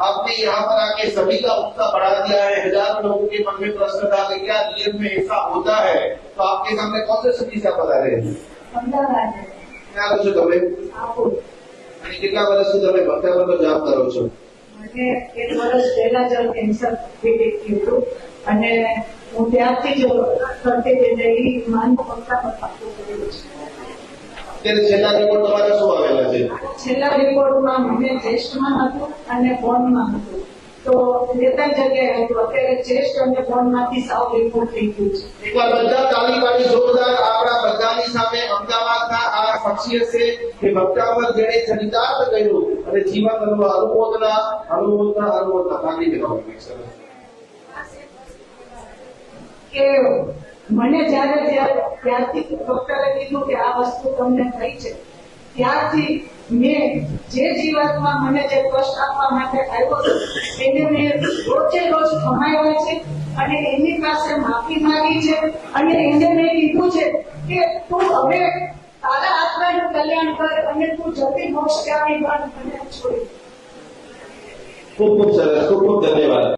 आपने यहाँ पर आके सभी का उत्साह बढ़ा दिया है। हजारों लोगों के मन में प्रश्न था कि क्या रियल में ऐसा होता है। तो आपके सामने कौन से सिटी से आप बता रहे हैं? क्या करो તમે અને કેટલા વર્ષથી તમે ભક્તિભાવ જાપ કરો છો? મને 1 વર્ષ પહેલા જ કેન્સર પીડિત થયું અને હું ત્યારથી જ કરતી હતી માન પક્કા પાકું કર્યું છે। ત્યારે છેલ્લા રિપોર્ટ તમારા શું આવેલા છે? છેલ્લા રિપોર્ટમાં મને ચેસ્ટમાં હતું અને બોનમાં હતું, તો બે-ત્રણ જગ્યાએ હતું। અત્યારે ચેસ્ટ અને બોનમાંથી સાવ રિપોર્ટ થઈ ગયું છે। એકવાર બધા તાળી પાડી જોરદાર આપણા બધાની સામે અમદાવાદના આ શખ્સિયત છે કે ભક્તાવર જેણે ચરિતાર્થ કર્યું અને જીવન અનુમોદના તાળી દેવામાં કે મને ત્યારથી ડોક્ટરે કીધું કે આ વસ્તુ તમને થઈ છે, ત્યારથી મેં જે જીવાતમાં મને જે કષ્ટ આપવા માટે આવ્યો છે એને મેં રોજે રોજ ખમાયો છે અને એની પાસે માફી માંગી છે અને એને મેં કીધું છે કે તું હવે તારા આત્માનું કલ્યાણ કર અને તું જલ્દી મોક્ષ ગામી બન મને છોડી। ખૂબ ખૂબ સરસ, ખૂબ ખૂબ ધન્યવાદ।